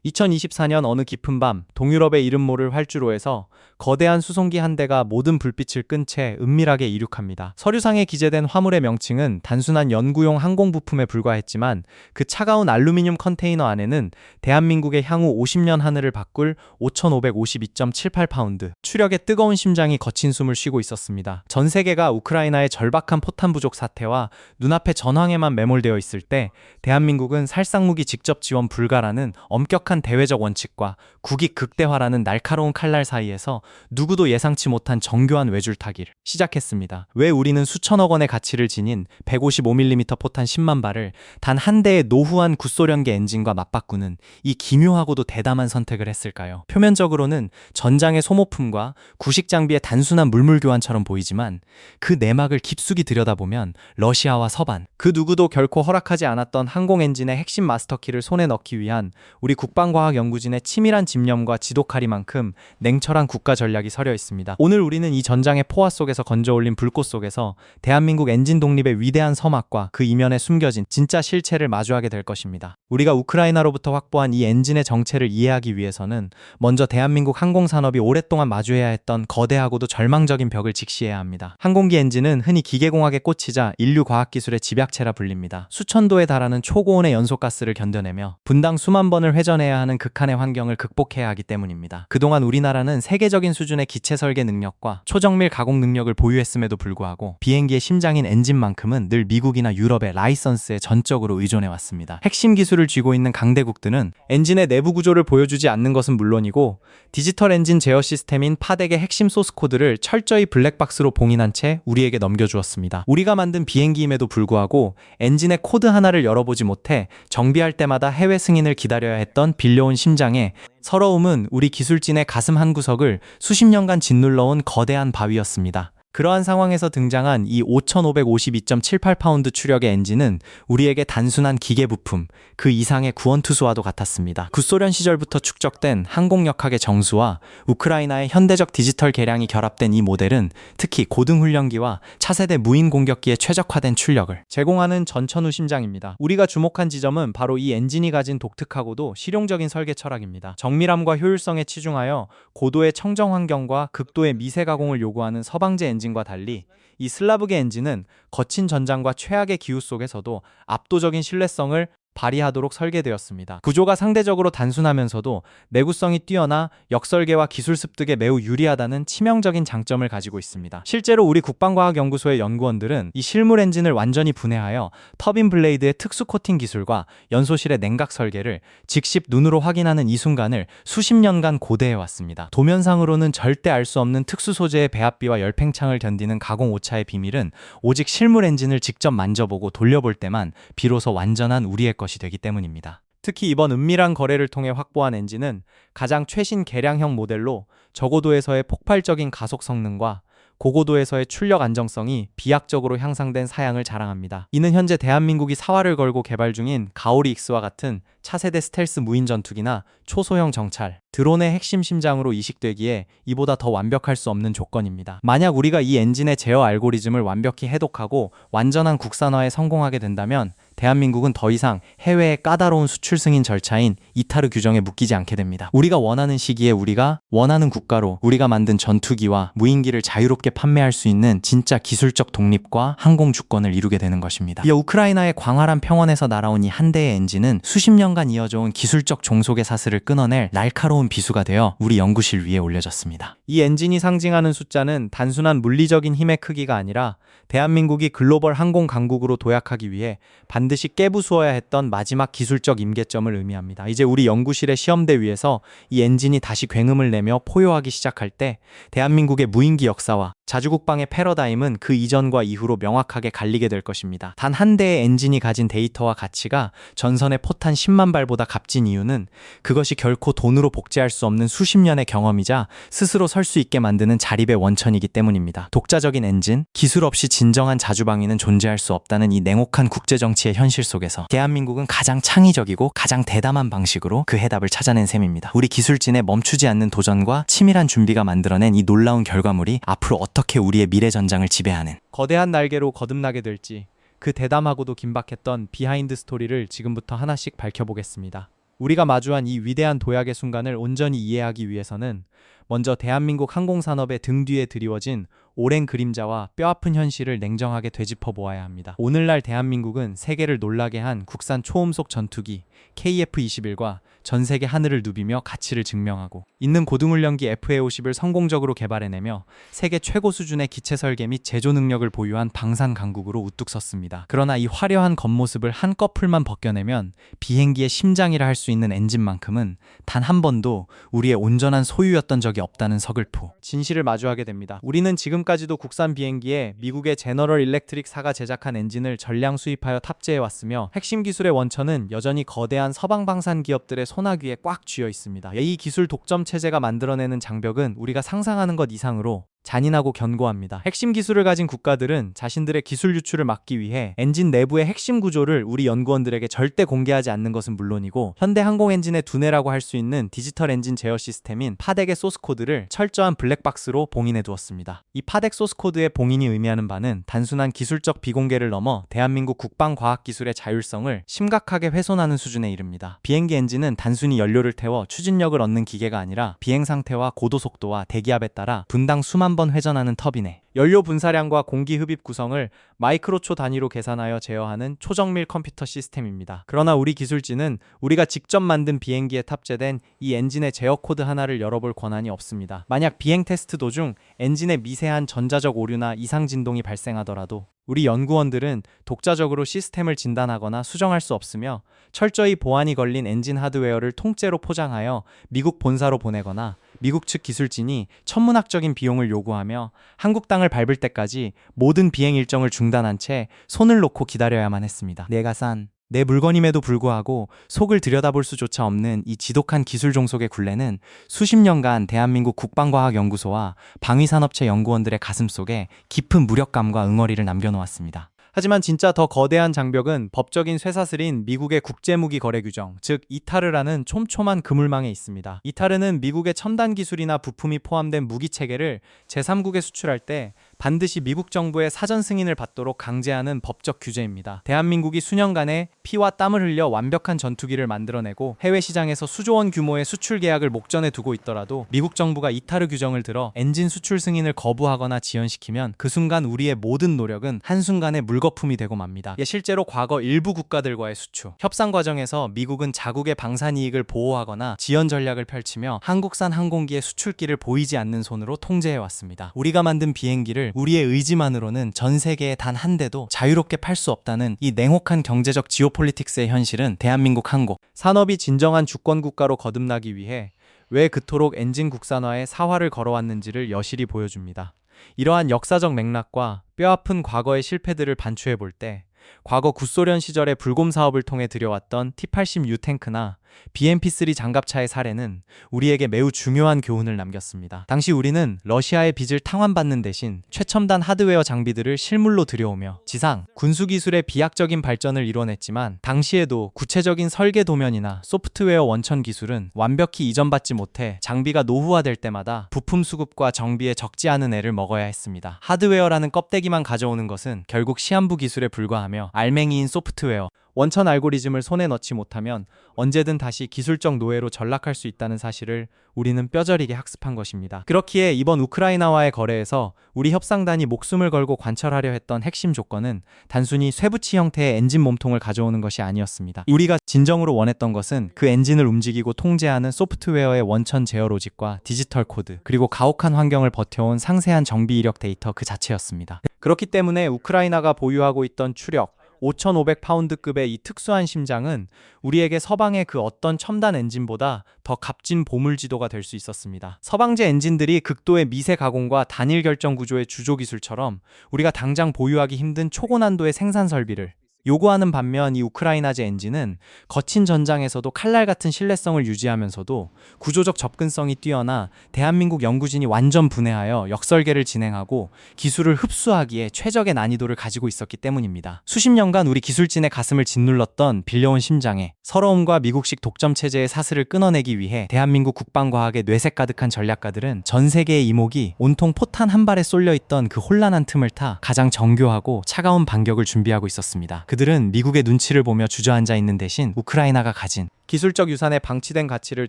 2024년 어느 깊은 밤 동유럽의 이름 모를 활주로에서 거대한 수송기 한 대가 모든 불빛을 끈 채 은밀하게 이륙합니다. 서류상에 기재된 화물의 명칭은 단순한 연구용 항공 부품에 불과했지만 그 차가운 알루미늄 컨테이너 안에는 대한민국의 향후 50년 하늘을 바꿀 5,552.78파운드 추력의 뜨거운 심장이 거친 숨을 쉬고 있었습니다. 전 세계가 우크라이나의 절박한 포탄 부족 사태와 눈앞의 전황에만 매몰되어 있을 때 대한민국은 살상무기 직접 지원 불가라는 엄격한 대외적 원칙과 국익 극대화라는 날카로운 칼날 사이에서 누구도 예상치 못한 정교한 외줄타기를 시작했습니다. 왜 우리는 수천억 원의 가치를 지닌 155mm 포탄 10만 발을 단 한 대의 노후한 구소련계 엔진과 맞바꾸는 이 기묘하고도 대담한 선택을 했을까요? 표면적으로는 전장의 소모품과 구식 장비의 단순한 물물 교환처럼 보이지만 그 내막을 깊숙이 들여다보면 러시아와 서방, 그 누구도 결코 허락하지 않았던 항공 엔진의 핵심 마스터키를 손에 넣기 위한 우리 국방과학연구진의 치밀한 집념과 지독하리만큼 냉철한 국가 전략이 서려 있습니다. 오늘 우리는 이 전장의 포화 속에서 건져올린 불꽃 속에서 대한민국 엔진 독립의 위대한 서막과 그 이면에 숨겨진 진짜 실체를 마주하게 될 것입니다. 우리가 우크라이나로부터 확보한 이 엔진의 정체를 이해하기 위해서는 먼저 대한민국 항공산업이 오랫동안 마주해야 했던 거대하고도 절망적인 벽을 직시해야 합니다. 항공기 엔진은 흔히 기계공학의 꽃이자 인류 과학기술의 집약체라 불립니다. 수천 도에 달하는 초고온의 연소가스를 견뎌내며 분당 수만 번을 회전해야 하는 극한의 환경을 극복해야 하기 때문입니다. 그동안 우리나라는 세계적인 수준의 기체 설계 능력과 초정밀 가공 능력을 보유했음에도 불구하고 비행기의 심장인 엔진만큼은 늘 미국이나 유럽의 라이선스에 전적으로 의존해왔습니다. 핵심 기술을 쥐고 있는 강대국들은 엔진의 내부 구조를 보여주지 않는 것은 물론이고 디지털 엔진 제어 시스템인 파덱의 핵심 소스 코드를 철저히 블랙박스로 봉인한 채 우리에게 넘겨주었습니다. 우리가 만든 비행기임에도 불구하고 엔진의 코드 하나를 열어보지 못해 정비할 때마다 해외 승인을 기다려야 했던 빌려온 심장에 서러움은 우리 기술진의 가슴 한구석을 수십 년간 짓눌러온 거대한 바위였습니다. 그러한 상황에서 등장한 이 5,552.78파운드 추력의 엔진은 우리에게 단순한 기계 부품, 그 이상의 구원투수와도 같았습니다. 구소련 시절부터 축적된 항공역학의 정수와 우크라이나의 현대적 디지털 개량이 결합된 이 모델은 특히 고등훈련기와 차세대 무인 공격기에 최적화된 출력을 제공하는 전천후 심장입니다. 우리가 주목한 지점은 바로 이 엔진이 가진 독특하고도 실용적인 설계 철학입니다. 정밀함과 효율성에 치중하여 고도의 청정 환경과 극도의 미세 가공을 요구하는 서방제 엔진과 달리 이 슬라브계 엔진은 거친 전장과 최악의 기후 속에서도 압도적인 신뢰성을 발휘하도록 설계되었습니다. 구조가 상대적으로 단순하면서도 내구성이 뛰어나 역설계와 기술 습득에 매우 유리하다는 치명적인 장점을 가지고 있습니다. 실제로 우리 국방과학연구소의 연구원들은 이 실물 엔진을 완전히 분해하여 터빈 블레이드의 특수 코팅 기술과 연소실의 냉각 설계를 직접 눈으로 확인하는 이 순간을 수십 년간 고대해왔습니다. 도면상으로는 절대 알 수 없는 특수 소재의 배합비와 열팽창을 견디는 가공 오차의 비밀은 오직 실물 엔진을 직접 만져보고 돌려볼 때만 비로소 완전한 우리의 것이 되기 때문입니다. 특히 이번 은밀한 거래를 통해 확보한 엔진은 가장 최신 개량형 모델로 저고도에서의 폭발적인 가속 성능과 고고도에서의 출력 안정성이 비약적으로 향상된 사양을 자랑합니다. 이는 현재 대한민국이 사활을 걸고 개발 중인 가오리 X와 같은 차세대 스텔스 무인 전투기나 초소형 정찰, 드론의 핵심 심장으로 이식되기에 이보다 더 완벽할 수 없는 조건입니다. 만약 우리가 이 엔진의 제어 알고리즘을 완벽히 해독하고 완전한 국산화에 성공하게 된다면 대한민국은 더 이상 해외의 까다로운 수출 승인 절차인 이타르 규정에 묶이지 않게 됩니다. 우리가 원하는 시기에 우리가 원하는 국가로 우리가 만든 전투기와 무인기를 자유롭게 판매할 수 있는 진짜 기술적 독립과 항공 주권을 이루게 되는 것입니다. 이 우크라이나의 광활한 평원에서 날아온 이 한 대의 엔진은 수십 년간 이어져온 기술적 종속의 사슬을 끊어낼 날카로운 비수가 되어 우리 연구실 위에 올려졌습니다. 이 엔진이 상징하는 숫자는 단순한 물리적인 힘의 크기가 아니라 대한민국이 글로벌 항공 강국으로 도약하기 위해 반드시 깨부수어야 했던 마지막 기술적 임계점을 의미합니다. 이제 우리 연구실의 시험대 위에서 이 엔진이 다시 굉음을 내며 포효하기 시작할 때 대한민국의 무인기 역사와 자주국방의 패러다임은 그 이전과 이후로 명확하게 갈리게 될 것입니다. 단 한 대의 엔진이 가진 데이터와 가치가 전선의 포탄 10만 발보다 값진 이유는 그것이 결코 돈으로 복제할 수 없는 수십 년의 경험이자 스스로 설 수 있게 만드는 자립의 원천이기 때문입니다. 독자적인 엔진, 기술 없이 진정한 자주방위는 존재할 수 없다는 이 냉혹한 국제정치의 현실 속에서 대한민국은 가장 창의적이고 가장 대담한 방식으로 그 해답을 찾아낸 셈입니다. 우리 기술진의 멈추지 않는 도전과 치밀한 준비가 만들어낸 이 놀라운 결과물이 앞으로 어떻게 우리의 미래 전장을 지배하는 거대한 날개로 거듭나게 될지 그 대담하고도 긴박했던 비하인드 스토리를 지금부터 하나씩 밝혀보겠습니다. 우리가 마주한 이 위대한 도약의 순간을 온전히 이해하기 위해서는 먼저 대한민국 항공산업의 등 뒤에 드리워진 오랜 그림자와 뼈아픈 현실을 냉정하게 되짚어 보아야 합니다. 오늘날 대한민국은 세계를 놀라게 한 국산 초음속 전투기 KF-21과 전 세계 하늘을 누비며 가치를 증명하고 있는 고등훈련기 FA-50을 성공적으로 개발해내며 세계 최고 수준의 기체 설계 및 제조 능력을 보유한 방산 강국으로 우뚝 섰습니다. 그러나 이 화려한 겉모습을 한꺼풀만 벗겨내면 비행기의 심장이라 할 수 있는 엔진만큼은 단 한 번도 우리의 온전한 소유였던 적이 없다는 서글프 진실을 마주하게 됩니다. 우리는 지금까지도 국산 비행기에 미국의 제너럴 일렉트릭사가 제작한 엔진을 전량 수입하여 탑재해왔으며 핵심 기술의 원천은 여전히 거대한 서방 방산 기업들의 소나귀에 꽉 쥐어 있습니다. 이 기술 독점 체제가 만들어내는 장벽은 우리가 상상하는 것 이상으로 잔인하고 견고합니다. 핵심 기술을 가진 국가들은 자신들의 기술 유출을 막기 위해 엔진 내부의 핵심 구조를 우리 연구원들에게 절대 공개하지 않는 것은 물론이고 현대 항공 엔진의 두뇌라고 할 수 있는 디지털 엔진 제어 시스템인 파덱의 소스 코드를 철저한 블랙박스로 봉인해 두었습니다. 이 파덱 소스 코드의 봉인이 의미하는 바는 단순한 기술적 비공개를 넘어 대한민국 국방과학기술의 자율성을 심각하게 훼손하는 수준에 이릅니다. 비행기 엔진은 단순히 연료를 태워 추진력을 얻는 기계가 아니라 비행 상태와 고도 속도와 대기압에 따라 분당 수만 번 회전하는 터빈에 연료 분사량과 공기 흡입 구성을 마이크로초 단위로 계산하여 제어하는 초정밀 컴퓨터 시스템입니다. 그러나 우리 기술진은 우리가 직접 만든 비행기에 탑재된 이 엔진의 제어 코드 하나를 열어볼 권한이 없습니다. 만약 비행 테스트 도중 엔진의 미세한 전자적 오류나 이상 진동이 발생하더라도 우리 연구원들은 독자적으로 시스템을 진단하거나 수정할 수 없으며 철저히 보안이 걸린 엔진 하드웨어를 통째로 포장하여 미국 본사로 보내거나 미국 측 기술진이 천문학적인 비용을 요구하며 한국 땅을 밟을 때까지 모든 비행 일정을 중단한 채 손을 놓고 기다려야만 했습니다. 내가 산 내 물건임에도 불구하고 속을 들여다볼 수조차 없는 이 지독한 기술 종속의 굴레는 수십 년간 대한민국 국방과학연구소와 방위산업체 연구원들의 가슴속에 깊은 무력감과 응어리를 남겨놓았습니다. 하지만 진짜 더 거대한 장벽은 법적인 쇠사슬인 미국의 국제무기 거래 규정, 즉 이타르라는 촘촘한 그물망에 있습니다. 이타르는 미국의 첨단 기술이나 부품이 포함된 무기 체계를 제3국에 수출할 때 반드시 미국 정부의 사전 승인을 받도록 강제하는 법적 규제입니다. 대한민국이 수년간의 피와 땀을 흘려 완벽한 전투기를 만들어내고 해외 시장에서 수조 원 규모의 수출 계약을 목전에 두고 있더라도 미국 정부가 이타르 규정을 들어 엔진 수출 승인을 거부하거나 지연시키면 그 순간 우리의 모든 노력은 한순간에 물거품이 되고 맙니다. 실제로 과거 일부 국가들과의 수출, 협상 과정에서 미국은 자국의 방산 이익을 보호하거나 지연 전략을 펼치며 한국산 항공기의 수출기를 보이지 않는 손으로 통제해왔습니다. 우리가 만든 비행기를 우리의 의지만으로는 전 세계에 단 한 대도 자유롭게 팔 수 없다는 이 냉혹한 경제적 지오폴리틱스의 현실은 대한민국 항공 산업이 진정한 주권 국가로 거듭나기 위해 왜 그토록 엔진 국산화에 사활을 걸어왔는지를 여실히 보여줍니다. 이러한 역사적 맥락과 뼈아픈 과거의 실패들을 반추해 볼 때 과거 구소련 시절의 불곰 사업을 통해 들여왔던 T-80U 탱크나 BMP-3 장갑차의 사례는 우리에게 매우 중요한 교훈을 남겼습니다. 당시 우리는 러시아의 빚을 탕환받는 대신 최첨단 하드웨어 장비들을 실물로 들여오며 지상, 군수기술의 비약적인 발전을 이뤄냈지만 당시에도 구체적인 설계 도면이나 소프트웨어 원천 기술은 완벽히 이전받지 못해 장비가 노후화될 때마다 부품 수급과 정비에 적지 않은 애를 먹어야 했습니다. 하드웨어라는 껍데기만 가져오는 것은 결국 시한부 기술에 불과하며 알맹이인 소프트웨어, 원천 알고리즘을 손에 넣지 못하면 언제든 다시 기술적 노예로 전락할 수 있다는 사실을 우리는 뼈저리게 학습한 것입니다. 그렇기에 이번 우크라이나와의 거래에서 우리 협상단이 목숨을 걸고 관철하려 했던 핵심 조건은 단순히 쇠붙이 형태의 엔진 몸통을 가져오는 것이 아니었습니다. 우리가 진정으로 원했던 것은 그 엔진을 움직이고 통제하는 소프트웨어의 원천 제어 로직과 디지털 코드, 그리고 가혹한 환경을 버텨온 상세한 정비 이력 데이터 그 자체였습니다. 그렇기 때문에 우크라이나가 보유하고 있던 추력 5,500파운드급의 이 특수한 심장은 우리에게 서방의 그 어떤 첨단 엔진보다 더 값진 보물지도가 될 수 있었습니다. 서방제 엔진들이 극도의 미세 가공과 단일 결정 구조의 주조 기술처럼 우리가 당장 보유하기 힘든 초고난도의 생산 설비를 요구하는 반면 이 우크라이나제 엔진은 거친 전장에서도 칼날 같은 신뢰성을 유지하면서도 구조적 접근성이 뛰어나 대한민국 연구진이 완전 분해하여 역설계를 진행하고 기술을 흡수하기에 최적의 난이도를 가지고 있었기 때문입니다. 수십 년간 우리 기술진의 가슴을 짓눌렀던 빌려온 심장에 서러움과 미국식 독점 체제의 사슬을 끊어내기 위해 대한민국 국방과학의 뇌색 가득한 전략가들은 전 세계의 이목이 온통 포탄 한 발에 쏠려있던 그 혼란한 틈을 타 가장 정교하고 차가운 반격을 준비하고 있었습니다. 그들은 미국의 눈치를 보며 주저앉아 있는 대신 우크라이나가 가진 기술적 유산의 방치된 가치를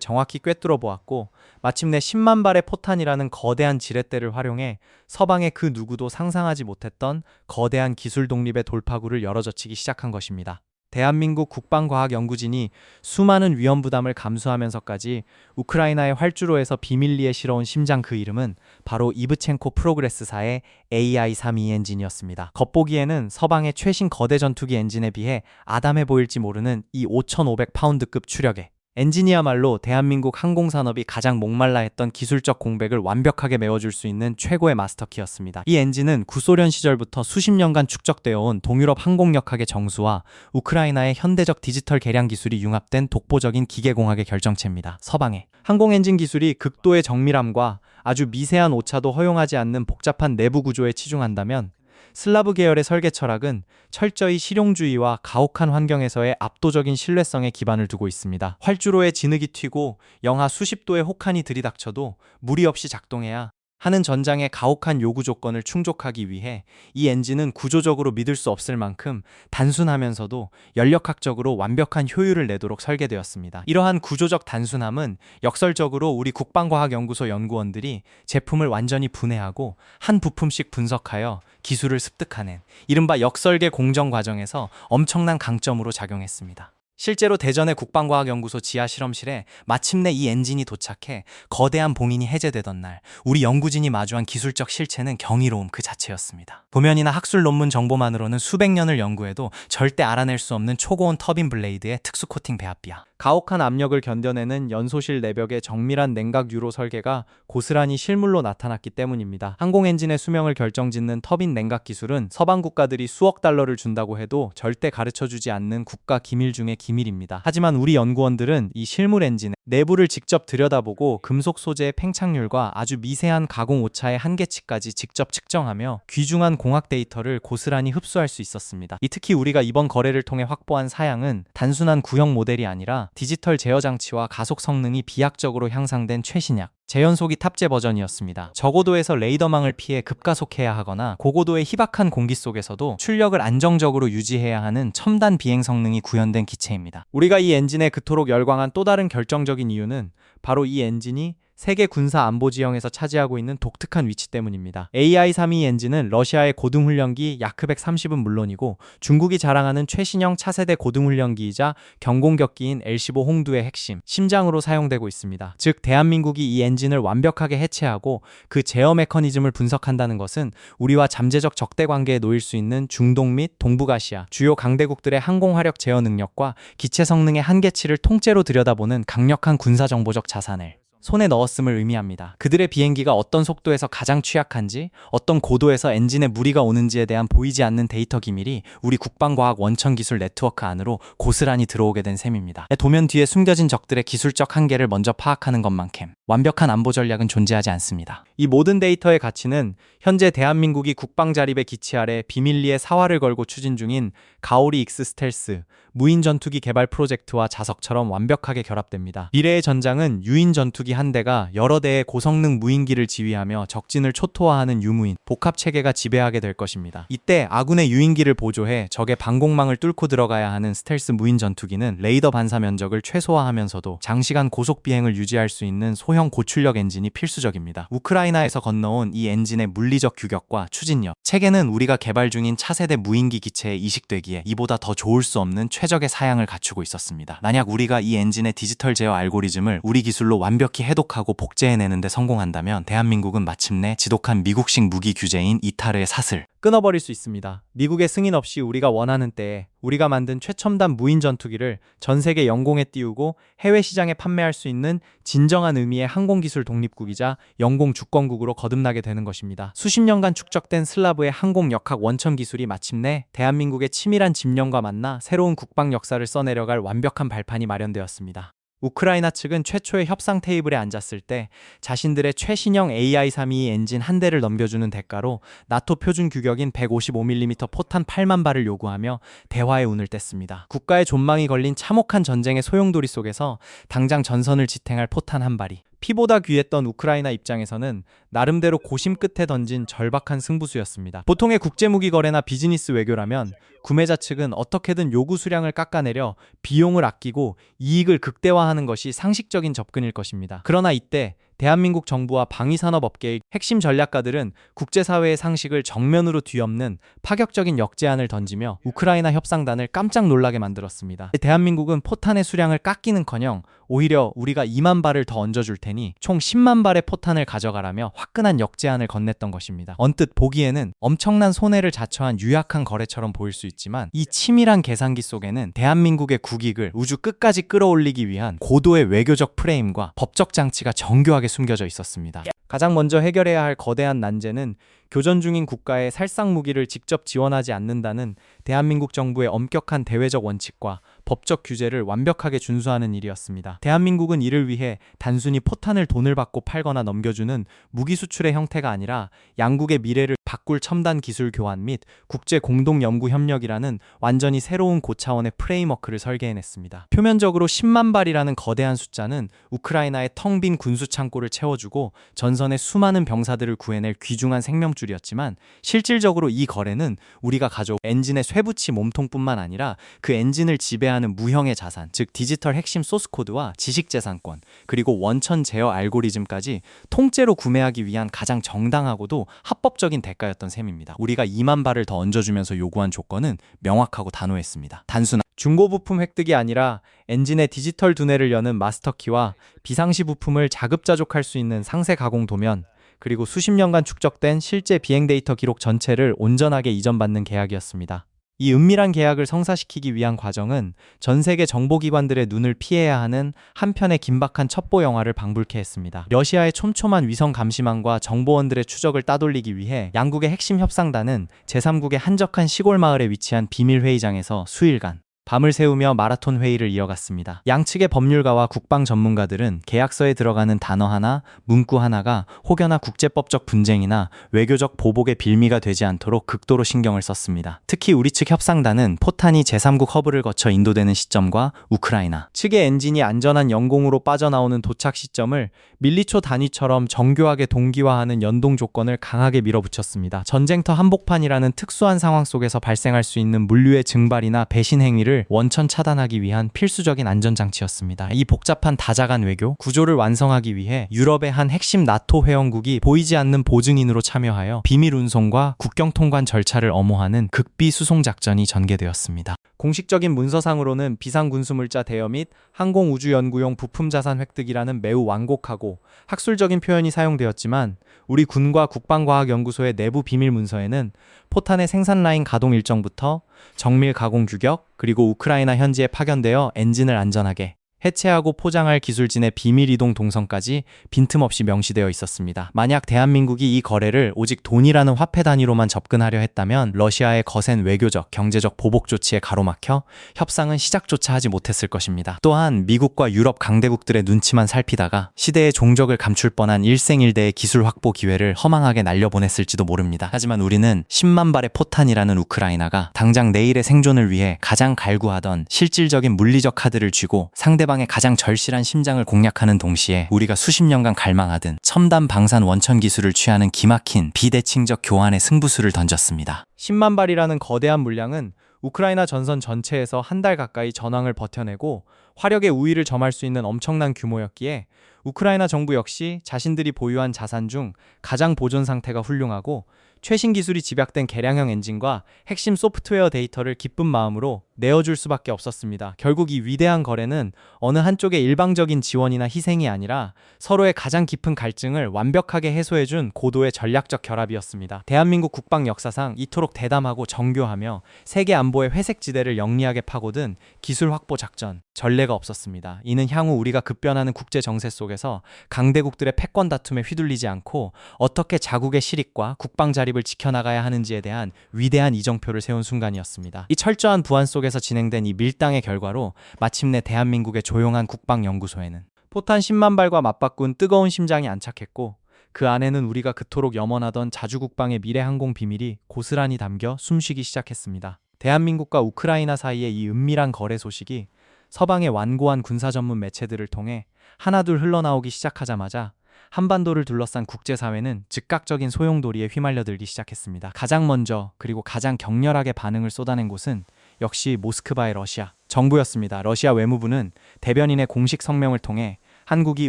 정확히 꿰뚫어 보았고, 마침내 10만 발의 포탄이라는 거대한 지렛대를 활용해 서방의 그 누구도 상상하지 못했던 거대한 기술 독립의 돌파구를 열어젖히기 시작한 것입니다. 대한민국 국방과학연구진이 수많은 위험 부담을 감수하면서까지 우크라이나의 활주로에서 비밀리에 실어온 심장, 그 이름은 바로 이브첸코 프로그레스사의 AI-32 엔진이었습니다. 겉보기에는 서방의 최신 거대 전투기 엔진에 비해 아담해 보일지 모르는 이 5,500파운드급 추력의 엔진이야말로 대한민국 항공산업이 가장 목말라 했던 기술적 공백을 완벽하게 메워줄 수 있는 최고의 마스터키였습니다. 이 엔진은 구소련 시절부터 수십 년간 축적되어 온 동유럽 항공역학의 정수와 우크라이나의 현대적 디지털 계량 기술이 융합된 독보적인 기계공학의 결정체입니다. 서방의 항공 엔진 기술이 극도의 정밀함과 아주 미세한 오차도 허용하지 않는 복잡한 내부 구조에 치중한다면, 슬라브 계열의 설계 철학은 철저히 실용주의와 가혹한 환경에서의 압도적인 신뢰성에 기반을 두고 있습니다. 활주로에 진흙이 튀고 영하 수십 도의 혹한이 들이닥쳐도 무리 없이 작동해야 하는 전장의 가혹한 요구 조건을 충족하기 위해 이 엔진은 구조적으로 믿을 수 없을 만큼 단순하면서도 연력학적으로 완벽한 효율을 내도록 설계되었습니다. 이러한 구조적 단순함은 역설적으로 우리 국방과학연구소 연구원들이 제품을 완전히 분해하고 한 부품씩 분석하여 기술을 습득하는 이른바 역설계 공정 과정에서 엄청난 강점으로 작용했습니다. 실제로 대전의 국방과학연구소 지하 실험실에 마침내 이 엔진이 도착해 거대한 봉인이 해제되던 날, 우리 연구진이 마주한 기술적 실체는 경이로움 그 자체였습니다. 도면이나 학술 논문 정보만으로는 수백 년을 연구해도 절대 알아낼 수 없는 초고온 터빈 블레이드의 특수 코팅 배합비야. 가혹한 압력을 견뎌내는 연소실 내벽의 정밀한 냉각 유로 설계가 고스란히 실물로 나타났기 때문입니다. 항공 엔진의 수명을 결정짓는 터빈 냉각 기술은 서방 국가들이 수억 달러를 준다고 해도 절대 가르쳐주지 않는 국가 기밀 중의 기밀입니다. 하지만 우리 연구원들은 이 실물 엔진의 내부를 직접 들여다보고 금속 소재의 팽창률과 아주 미세한 가공 오차의 한계치까지 직접 측정하며 귀중한 공학 데이터를 고스란히 흡수할 수 있었습니다. 특히 우리가 이번 거래를 통해 확보한 사양은 단순한 구형 모델이 아니라 디지털 제어 장치와 가속 성능이 비약적으로 향상된 최신약 재연소기 탑재 버전이었습니다. 저고도에서 레이더망을 피해 급가속해야 하거나 고고도의 희박한 공기 속에서도 출력을 안정적으로 유지해야 하는 첨단 비행 성능이 구현된 기체입니다. 우리가 이 엔진에 그토록 열광한 또 다른 결정적인 이유는 바로 이 엔진이 세계 군사 안보 지형에서 차지하고 있는 독특한 위치 때문입니다. AI-32 엔진은 러시아의 고등훈련기 야크백-30은 물론이고 중국이 자랑하는 최신형 차세대 고등훈련기이자 경공격기인 L-15 홍두의 핵심, 심장으로 사용되고 있습니다. 즉 대한민국이 이 엔진을 완벽하게 해체하고 그 제어 메커니즘을 분석한다는 것은 우리와 잠재적 적대 관계에 놓일 수 있는 중동 및 동북아시아 주요 강대국들의 항공화력 제어 능력과 기체 성능의 한계치를 통째로 들여다보는 강력한 군사정보적 자산을 손에 넣었음을 의미합니다. 그들의 비행기가 어떤 속도에서 가장 취약한지, 어떤 고도에서 엔진에 무리가 오는지에 대한 보이지 않는 데이터 기밀이 우리 국방과학 원천기술 네트워크 안으로 고스란히 들어오게 된 셈입니다. 도면 뒤에 숨겨진 적들의 기술적 한계를 먼저 파악하는 것만큼 완벽한 안보 전략은 존재하지 않습니다. 이 모든 데이터의 가치는 현재 대한민국이 국방자립의 기치 아래 비밀리에 사활을 걸고 추진 중인 가오리 익스 스텔스 무인 전투기 개발 프로젝트와 자석처럼 완벽하게 결합됩니다. 미래의 전장은 유인 전투기 한 대가 여러 대의 고성능 무인기를 지휘하며 적진을 초토화하는 유무인 복합 체계가 지배하게 될 것입니다. 이때 아군의 유인기를 보조해 적의 방공망을 뚫고 들어가야 하는 스텔스 무인 전투기는 레이더 반사 면적을 최소화하면서도 장시간 고속 비행을 유지할 수 있는 소형 고출력 엔진이 필수적입니다. 우크라이나에서 건너온 이 엔진의 물리적 규격과 추진력, 체계는 우리가 개발 중인 차세대 무인기 기체에 이식되기에 이보다 더 좋을 수 없는 최적의 사양을 갖추고 있었습니다. 만약 우리가 이 엔진의 디지털 제어 알고리즘을 우리 기술로 완벽히 해독하고 복제해내는 데 성공한다면 대한민국은 마침내 지독한 미국식 무기 규제인 이타르의 사슬 끊어버릴 수 있습니다. 미국의 승인 없이 우리가 원하는 때에 우리가 만든 최첨단 무인 전투기를 전 세계 영공에 띄우고 해외 시장에 판매할 수 있는 진정한 의미의 항공기술 독립국이자 영공 주권국으로 거듭나게 되는 것입니다. 수십 년간 축적된 슬라브의 항공 역학 원천 기술이 마침내 대한민국의 치밀한 집념과 만나 새로운 국방 역사를 써내려갈 완벽한 발판이 마련되었습니다. 우크라이나 측은 최초의 협상 테이블에 앉았을 때 자신들의 최신형 AI-32 엔진 한 대를 넘겨주는 대가로 나토 표준 규격인 155mm 포탄 8만 발을 요구하며 대화의 운을 뗐습니다. 국가의 존망이 걸린 참혹한 전쟁의 소용돌이 속에서 당장 전선을 지탱할 포탄 한 발이 피보다 귀했던 우크라이나 입장에서는 나름대로 고심 끝에 던진 절박한 승부수였습니다. 보통의 국제무기 거래나 비즈니스 외교라면 구매자 측은 어떻게든 요구 수량을 깎아내려 비용을 아끼고 이익을 극대화하는 것이 상식적인 접근일 것입니다. 그러나 이때 대한민국 정부와 방위산업업계의 핵심 전략가들은 국제사회의 상식을 정면으로 뒤엎는 파격적인 역제안을 던지며 우크라이나 협상단을 깜짝 놀라게 만들었습니다. 대한민국은 포탄의 수량을 깎기는커녕 오히려 우리가 2만 발을 더 얹어줄 테니 총 10만 발의 포탄을 가져가라며 화끈한 역제안을 건넸던 것입니다. 언뜻 보기에는 엄청난 손해를 자처한 유약한 거래처럼 보일 수 있지만 이 치밀한 계산기 속에는 대한민국의 국익을 우주 끝까지 끌어올리기 위한 고도의 외교적 프레임과 법적 장치가 정교하게 숨겨져 있었습니다. 가장 먼저 해결해야 할 거대한 난제는 교전 중인 국가에 살상 무기를 직접 지원하지 않는다는 대한민국 정부의 엄격한 대외적 원칙과 법적 규제를 완벽하게 준수하는 일이었습니다. 대한민국은 이를 위해 단순히 포탄을 돈을 받고 팔거나 넘겨주는 무기 수출의 형태가 아니라 양국의 미래를 바꿀 첨단 기술 교환 및 국제 공동 연구 협력이라는 완전히 새로운 고차원의 프레임워크를 설계해냈습니다. 표면적으로 10만 발이라는 거대한 숫자는 우크라이나의 텅 빈 군수 창고를 채워주고 전선의 수많은 병사들을 구해낼 귀중한 생명줄이었지만 실질적으로 이 거래는 우리가 가져온 엔진의 쇠붙이 몸통뿐만 아니라 그 엔진을 지배하는 무형의 자산, 즉 디지털 핵심 소스코드와 지식재산권, 그리고 원천 제어 알고리즘까지 통째로 구매하기 위한 가장 정당하고도 합법적인 대가였던 셈입니다. 우리가 2만 발을 더 얹어주면서 요구한 조건은 명확하고 단호했습니다. 단순한 중고 부품 획득이 아니라 엔진의 디지털 두뇌를 여는 마스터키와 비상시 부품을 자급자족할 수 있는 상세 가공 도면, 그리고 수십 년간 축적된 실제 비행 데이터 기록 전체를 온전하게 이전받는 계약이었습니다. 이 은밀한 계약을 성사시키기 위한 과정은 전 세계 정보기관들의 눈을 피해야 하는 한편의 긴박한 첩보 영화를 방불케 했습니다. 러시아의 촘촘한 위성 감시망과 정보원들의 추적을 따돌리기 위해 양국의 핵심 협상단은 제3국의 한적한 시골 마을에 위치한 비밀 회의장에서 수일간 밤을 새우며 마라톤 회의를 이어갔습니다. 양측의 법률가와 국방 전문가들은 계약서에 들어가는 단어 하나, 문구 하나가 혹여나 국제법적 분쟁이나 외교적 보복의 빌미가 되지 않도록 극도로 신경을 썼습니다. 특히 우리 측 협상단은 포탄이 제3국 허브를 거쳐 인도되는 시점과 우크라이나 측의 엔진이 안전한 영공으로 빠져나오는 도착 시점을 밀리초 단위처럼 정교하게 동기화하는 연동 조건을 강하게 밀어붙였습니다. 전쟁터 한복판이라는 특수한 상황 속에서 발생할 수 있는 물류의 증발이나 배신 행위를 원천 차단하기 위한 필수적인 안전장치였습니다. 이 복잡한 다자간 외교 구조를 완성하기 위해 유럽의 한 핵심 나토 회원국이 보이지 않는 보증인으로 참여하여 비밀 운송과 국경 통관 절차를 엄호하는 극비 수송 작전이 전개되었습니다. 공식적인 문서상으로는 비상군수물자 대여 및 항공우주연구용 부품 자산 획득이라는 매우 완곡하고 학술적인 표현이 사용되었지만 우리 군과 국방과학연구소의 내부 비밀 문서에는 포탄의 생산 라인 가동 일정부터 정밀 가공 규격, 그리고 우크라이나 현지에 파견되어 엔진을 안전하게 해체하고 포장할 기술진의 비밀 이동 동선까지 빈틈없이 명시되어 있었습니다. 만약 대한민국이 이 거래를 오직 돈이라는 화폐 단위로만 접근하려 했다면 러시아의 거센 외교적, 경제적 보복 조치에 가로막혀 협상은 시작조차 하지 못했을 것입니다. 또한 미국과 유럽 강대국들의 눈치만 살피다가 시대의 종적을 감출 뻔한 일생일대의 기술 확보 기회를 허망하게 날려보냈을지도 모릅니다. 하지만 우리는 10만 발의 포탄이라는 우크라이나가 당장 내일의 생존을 위해 가장 갈구하던 실질적인 물리적 카드를 쥐고 상대방의 가장 절실한 심장을 공략하는 동시에 우리가 수십 년간 갈망하던 첨단 방산 원천 기술을 취하는 기막힌 비대칭적 교환의 승부수를 던졌습니다. 10만 발이라는 거대한 물량은 우크라이나 전선 전체에서 한 달 가까이 전황을 버텨내고 화력의 우위를 점할 수 있는 엄청난 규모였기에 우크라이나 정부 역시 자신들이 보유한 자산 중 가장 보존 상태가 훌륭하고 최신 기술이 집약된 개량형 엔진과 핵심 소프트웨어 데이터를 기쁜 마음으로 내어줄 수밖에 없었습니다. 결국 이 위대한 거래는 어느 한쪽의 일방적인 지원이나 희생이 아니라 서로의 가장 깊은 갈증을 완벽하게 해소해준 고도의 전략적 결합이었습니다. 대한민국 국방 역사상 이토록 대담하고 정교하며 세계 안보의 회색지대를 영리하게 파고든 기술 확보 작전, 전례가 없었습니다. 이는 향후 우리가 급변하는 국제 정세 속에서 강대국들의 패권 다툼에 휘둘리지 않고 어떻게 자국의 실익과 국방 자립을 지켜나가야 하는지에 대한 위대한 이정표를 세운 순간이었습니다. 이 철저한 부안 속에서 진행된 이 밀당의 결과로 마침내 대한민국의 조용한 국방연구소에는 포탄 10만 발과 맞바꾼 뜨거운 심장이 안착했고 그 안에는 우리가 그토록 염원하던 자주국방의 미래 항공 비밀이 고스란히 담겨 숨쉬기 시작했습니다. 대한민국과 우크라이나 사이의 이 은밀한 거래 소식이 서방의 완고한 군사 전문 매체들을 통해 하나둘 흘러나오기 시작하자마자 한반도를 둘러싼 국제사회는 즉각적인 소용돌이에 휘말려들기 시작했습니다. 가장 먼저 그리고 가장 격렬하게 반응을 쏟아낸 곳은 역시 모스크바의 러시아 정부였습니다. 러시아 외무부는 대변인의 공식 성명을 통해 한국이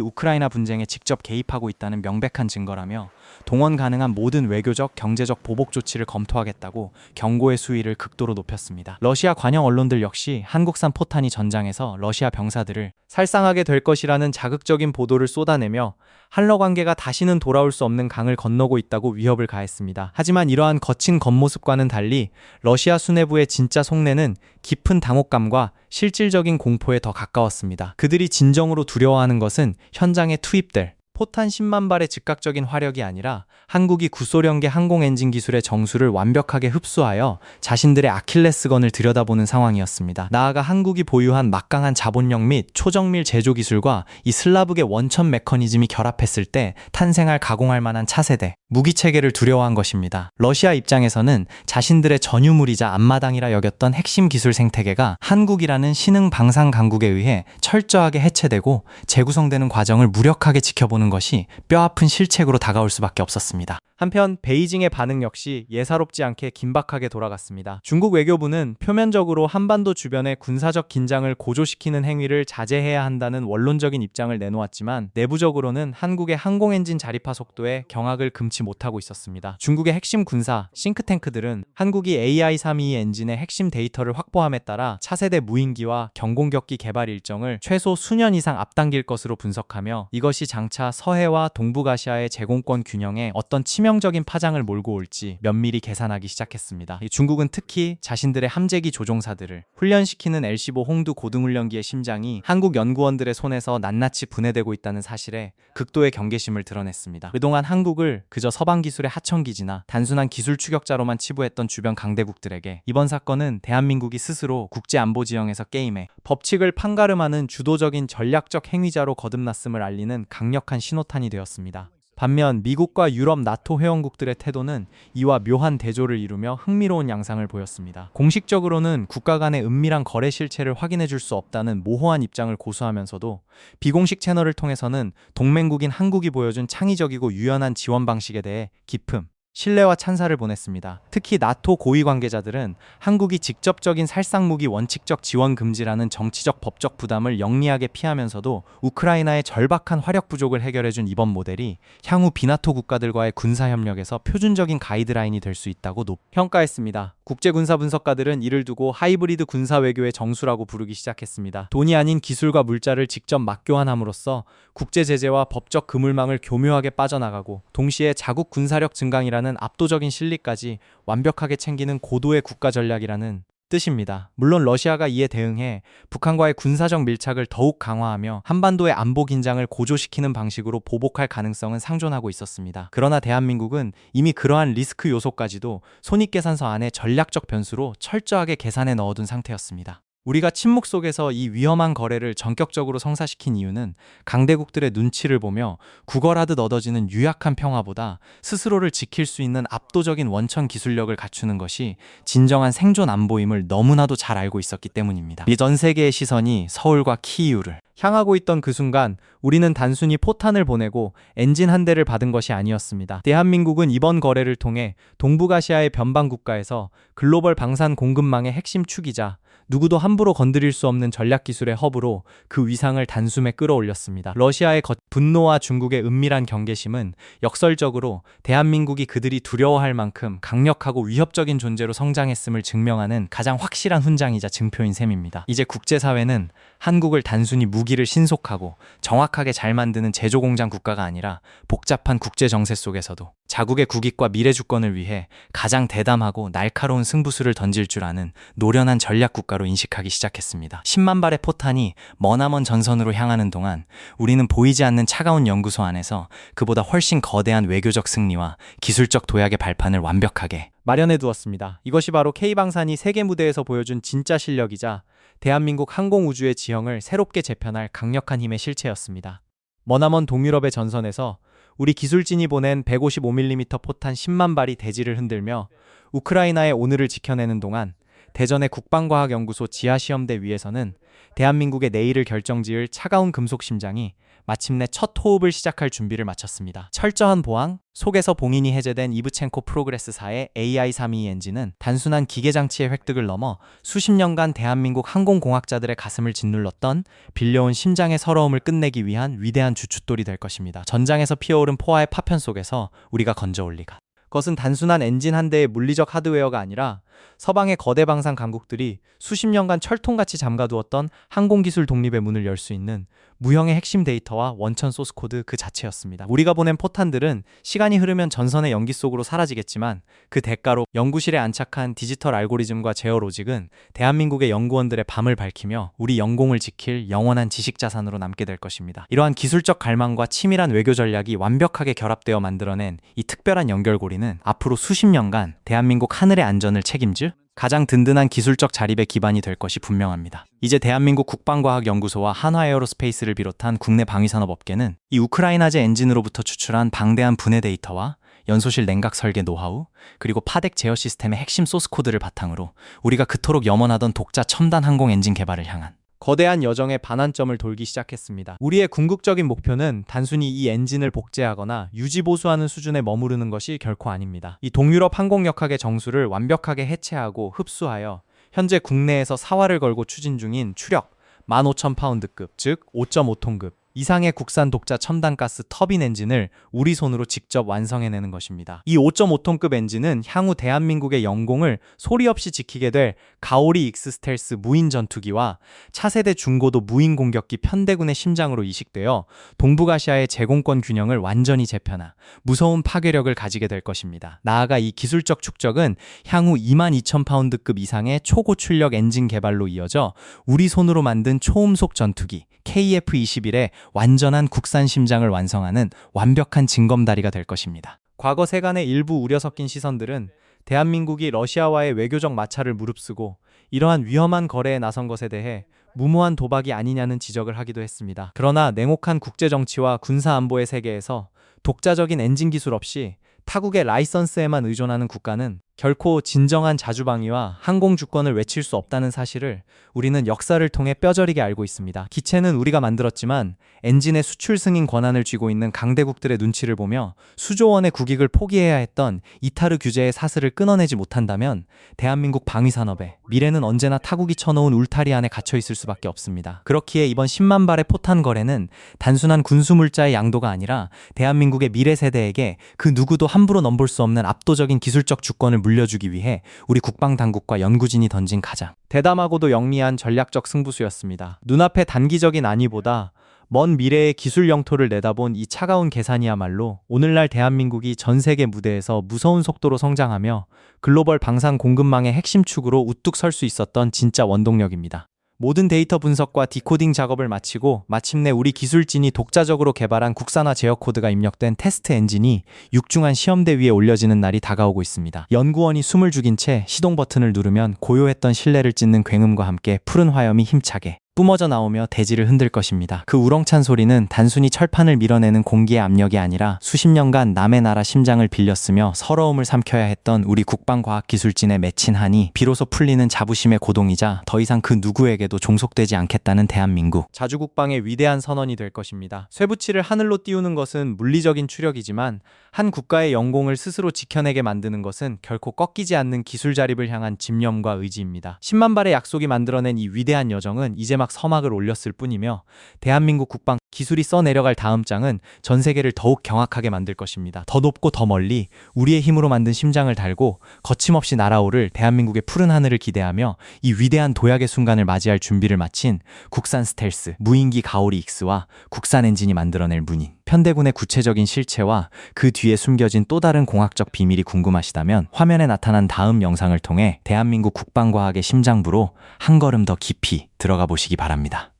우크라이나 분쟁에 직접 개입하고 있다는 명백한 증거라며 동원 가능한 모든 외교적, 경제적 보복 조치를 검토하겠다고 경고의 수위를 극도로 높였습니다. 러시아 관영 언론들 역시 한국산 포탄이 전장에서 러시아 병사들을 살상하게 될 것이라는 자극적인 보도를 쏟아내며 한러 관계가 다시는 돌아올 수 없는 강을 건너고 있다고 위협을 가했습니다. 하지만 이러한 거친 겉모습과는 달리 러시아 수뇌부의 진짜 속내는 깊은 당혹감과 실질적인 공포에 더 가까웠습니다. 그들이 진정으로 두려워하는 것은 현장에 투입될 포탄 10만 발의 즉각적인 화력이 아니라 한국이 구소련계 항공 엔진 기술의 정수를 완벽하게 흡수하여 자신들의 아킬레스건을 들여다보는 상황이었습니다. 나아가 한국이 보유한 막강한 자본력 및 초정밀 제조 기술과 이 슬라브계 원천 메커니즘이 결합했을 때 탄생할 가공할 만한 차세대 무기 체계를 두려워한 것입니다. 러시아 입장에서는 자신들의 전유물이자 앞마당이라 여겼던 핵심 기술 생태계가 한국이라는 신흥 방산 강국에 의해 철저하게 해체되고 재구성되는 과정을 무력하게 지켜보는 것이 뼈아픈 실책으로 다가올 수밖에 없었습니다. 한편 베이징의 반응 역시 예사롭지 않게 긴박하게 돌아갔습니다. 중국 외교부는 표면적으로 한반도 주변의 군사적 긴장을 고조시키는 행위를 자제해야 한다는 원론적인 입장을 내놓았지만 내부적으로는 한국의 항공엔진 자립화 속도에 경악을 금치 못하고 있었습니다. 중국의 핵심 군사 싱크탱크들은 한국이 AI-322 엔진의 핵심 데이터를 확보함에 따라 차세대 무인기와 경공격기 개발 일정을 최소 수년 이상 앞당길 것으로 분석하며 이것이 장차 서해와 동북아시아의 제공권 균형에 어떤 치명적인 파장을 몰고 올지 면밀히 계산하기 시작했습니다. 중국은 특히 자신들의 함재기 조종사들을 훈련시키는 L-15 홍두 고등훈련기의 심장이 한국 연구원들의 손에서 낱낱이 분해되고 있다는 사실에 극도의 경계심을 드러냈습니다. 그동안 한국을 그저 서방 기술의 하청기지나 단순한 기술 추격자로만 치부했던 주변 강대국들에게 이번 사건은 대한민국이 스스로 국제안보 지형에서 게임에 법칙을 판가름하는 주도적인 전략적 행위자로 거듭났음을 알리는 강력한 신호탄이 되었습니다. 반면 미국과 유럽 나토 회원국들의 태도는 이와 묘한 대조를 이루며 흥미로운 양상을 보였습니다. 공식적으로는 국가 간의 은밀한 거래 실체를 확인해 줄 수 없다는 모호한 입장을 고수하면서도 비공식 채널을 통해서는 동맹국인 한국이 보여준 창의적이고 유연한 지원 방식에 대해 깊음, 신뢰와 찬사를 보냈습니다. 특히 나토 고위 관계자들은 한국이 직접적인 살상무기 원칙적 지원 금지라는 정치적 법적 부담을 영리하게 피하면서도 우크라이나의 절박한 화력 부족을 해결해준 이번 모델이 향후 비나토 국가들과의 군사협력에서 표준적인 가이드라인이 될 수 있다고 평가했습니다. 국제군사 분석가들은 이를 두고 하이브리드 군사 외교의 정수라고 부르기 시작했습니다. 돈이 아닌 기술과 물자를 직접 맞교환함으로써 국제 제재와 법적 그물망을 교묘하게 빠져나가고 동시에 자국 군사력 증강이라는 압도적인 실리까지 완벽하게 챙기는 고도의 국가 전략이라는 뜻입니다. 물론 러시아가 이에 대응해 북한과의 군사적 밀착을 더욱 강화하며 한반도의 안보 긴장을 고조시키는 방식으로 보복할 가능성은 상존하고 있었습니다. 그러나 대한민국은 이미 그러한 리스크 요소까지도 손익계산서 안에 전략적 변수로 철저하게 계산해 넣어둔 상태였습니다. 우리가 침묵 속에서 이 위험한 거래를 전격적으로 성사시킨 이유는 강대국들의 눈치를 보며 구걸하듯 얻어지는 유약한 평화보다 스스로를 지킬 수 있는 압도적인 원천 기술력을 갖추는 것이 진정한 생존 안보임을 너무나도 잘 알고 있었기 때문입니다. 전 세계의 시선이 서울과 키이우를 향하고 있던 그 순간 우리는 단순히 포탄을 보내고 엔진 한 대를 받은 것이 아니었습니다. 대한민국은 이번 거래를 통해 동북아시아의 변방 국가에서 글로벌 방산 공급망의 핵심 축이자 누구도 함부로 건드릴 수 없는 전략기술의 허브로 그 위상을 단숨에 끌어올렸습니다. 러시아의 분노와 중국의 은밀한 경계심은 역설적으로 대한민국이 그들이 두려워할 만큼 강력하고 위협적인 존재로 성장했음을 증명하는 가장 확실한 훈장이자 증표인 셈입니다. 이제 국제사회는 한국을 단순히 무기를 신속하고 정확하게 잘 만드는 제조공장 국가가 아니라 복잡한 국제정세 속에서도 자국의 국익과 미래 주권을 위해 가장 대담하고 날카로운 승부수를 던질 줄 아는 노련한 전략 국가로 인식하기 시작했습니다. 10만 발의 포탄이 머나먼 전선으로 향하는 동안 우리는 보이지 않는 차가운 연구소 안에서 그보다 훨씬 거대한 외교적 승리와 기술적 도약의 발판을 완벽하게 마련해 두었습니다. 이것이 바로 K방산이 세계 무대에서 보여준 진짜 실력이자 대한민국 항공우주의 지형을 새롭게 재편할 강력한 힘의 실체였습니다. 머나먼 동유럽의 전선에서 우리 기술진이 보낸 155mm 포탄 10만 발이 대지를 흔들며 우크라이나의 오늘을 지켜내는 동안 대전의 국방과학연구소 지하시험대 위에서는 대한민국의 내일을 결정지을 차가운 금속 심장이 마침내 첫 호흡을 시작할 준비를 마쳤습니다. 철저한 보안, 속에서 봉인이 해제된 이브첸코 프로그레스사의 AI-322 엔진은 단순한 기계장치의 획득을 넘어 수십 년간 대한민국 항공공학자들의 가슴을 짓눌렀던 빌려온 심장의 서러움을 끝내기 위한 위대한 주춧돌이 될 것입니다. 전장에서 피어오른 포화의 파편 속에서 우리가 건져올리가. 그것은 단순한 엔진 한 대의 물리적 하드웨어가 아니라 서방의 거대 방산 강국들이 수십 년간 철통같이 잠가두었던 항공기술 독립의 문을 열 수 있는 무형의 핵심 데이터와 원천 소스코드 그 자체였습니다. 우리가 보낸 포탄들은 시간이 흐르면 전선의 연기 속으로 사라지겠지만 그 대가로 연구실에 안착한 디지털 알고리즘과 제어 로직은 대한민국의 연구원들의 밤을 밝히며 우리 영공을 지킬 영원한 지식자산으로 남게 될 것입니다. 이러한 기술적 갈망과 치밀한 외교 전략이 완벽하게 결합되어 만들어낸 이 특별한 연결고리는 앞으로 수십 년간 대한민국 하늘의 안전을 책임질 가장 든든한 기술적 자립의 기반이 될 것이 분명합니다. 이제 대한민국 국방과학연구소와 한화에어로스페이스를 비롯한 국내 방위산업업계는 이 우크라이나제 엔진으로부터 추출한 방대한 분해 데이터와 연소실 냉각 설계 노하우, 그리고 파덱 제어 시스템의 핵심 소스코드를 바탕으로 우리가 그토록 염원하던 독자 첨단 항공 엔진 개발을 향한 거대한 여정의 반환점을 돌기 시작했습니다. 우리의 궁극적인 목표는 단순히 이 엔진을 복제하거나 유지보수하는 수준에 머무르는 것이 결코 아닙니다. 이 동유럽 항공역학의 정수를 완벽하게 해체하고 흡수하여 현재 국내에서 사활을 걸고 추진 중인 추력 15,000파운드급, 즉 5.5톤급 이상의 국산 독자 첨단가스 터빈 엔진을 우리 손으로 직접 완성해내는 것입니다. 이 5.5톤급 엔진은 향후 대한민국의 영공을 소리 없이 지키게 될 가오리 익스 스텔스 무인 전투기와 차세대 중고도 무인 공격기 편대군의 심장으로 이식되어 동북아시아의 제공권 균형을 완전히 재편한 무서운 파괴력을 가지게 될 것입니다. 나아가 이 기술적 축적은 향후 22,000파운드급 이상의 초고출력 엔진 개발로 이어져 우리 손으로 만든 초음속 전투기 KF-21의 완전한 국산 심장을 완성하는 완벽한 징검다리가 될 것입니다. 과거 세간의 일부 우려 섞인 시선들은 대한민국이 러시아와의 외교적 마찰을 무릅쓰고 이러한 위험한 거래에 나선 것에 대해 무모한 도박이 아니냐는 지적을 하기도 했습니다. 그러나 냉혹한 국제정치와 군사안보의 세계에서 독자적인 엔진 기술 없이 타국의 라이선스에만 의존하는 국가는 결코 진정한 자주방위와 항공주권을 외칠 수 없다는 사실을 우리는 역사를 통해 뼈저리게 알고 있습니다. 기체는 우리가 만들었지만 엔진의 수출 승인 권한을 쥐고 있는 강대국들의 눈치를 보며 수조 원의 국익을 포기해야 했던 이타르 규제의 사슬을 끊어내지 못한다면 대한민국 방위산업의 미래는 언제나 타국이 쳐놓은 울타리 안에 갇혀 있을 수밖에 없습니다. 그렇기에 이번 10만 발의 포탄 거래는 단순한 군수물자의 양도가 아니라 대한민국의 미래 세대에게 그 누구도 함부로 넘볼 수 없는 압도적인 기술적 주권을 물려주기 위해 우리 국방당국과 연구진이 던진 가장 대담하고도 영리한 전략적 승부수였습니다. 눈앞의 단기적인 안위보다 먼 미래의 기술 영토를 내다본 이 차가운 계산이야말로 오늘날 대한민국이 전 세계 무대에서 무서운 속도로 성장하며 글로벌 방산 공급망의 핵심 축으로 우뚝 설 수 있었던 진짜 원동력입니다. 모든 데이터 분석과 디코딩 작업을 마치고 마침내 우리 기술진이 독자적으로 개발한 국산화 제어 코드가 입력된 테스트 엔진이 육중한 시험대 위에 올려지는 날이 다가오고 있습니다. 연구원이 숨을 죽인 채 시동 버튼을 누르면 고요했던 신뢰를 찢는 굉음과 함께 푸른 화염이 힘차게 뿜어져 나오며 대지를 흔들 것입니다. 그 우렁찬 소리는 단순히 철판을 밀어내는 공기의 압력이 아니라 수십 년간 남의 나라 심장을 빌렸으며 서러움을 삼켜야 했던 우리 국방과학기술진의 맺힌 한이 비로소 풀리는 자부심의 고동이자 더 이상 그 누구에게도 종속되지 않겠다는 대한민국 자주국방의 위대한 선언이 될 것입니다. 쇠붙이를 하늘로 띄우는 것은 물리적인 추력이지만 한 국가의 영공을 스스로 지켜내게 만드는 것은 결코 꺾이지 않는 기술 자립을 향한 집념과 의지입니다. 10만 발의 약속이 만들어낸 이 위대한 여정은 이제 막 서막을 올렸을 뿐이며 대한민국 국방 기술이 써내려갈 다음 장은 전 세계를 더욱 경악하게 만들 것입니다. 더 높고 더 멀리 우리의 힘으로 만든 심장을 달고 거침없이 날아오를 대한민국의 푸른 하늘을 기대하며 이 위대한 도약의 순간을 맞이할 준비를 마친 국산 스텔스, 무인기 가오리 익스와 국산 엔진이 만들어낼 문인 편대군의 구체적인 실체와 그 뒤에 숨겨진 또 다른 공학적 비밀이 궁금하시다면 화면에 나타난 다음 영상을 통해 대한민국 국방과학의 심장부로 한 걸음 더 깊이 들어가 보시기 바랍니다.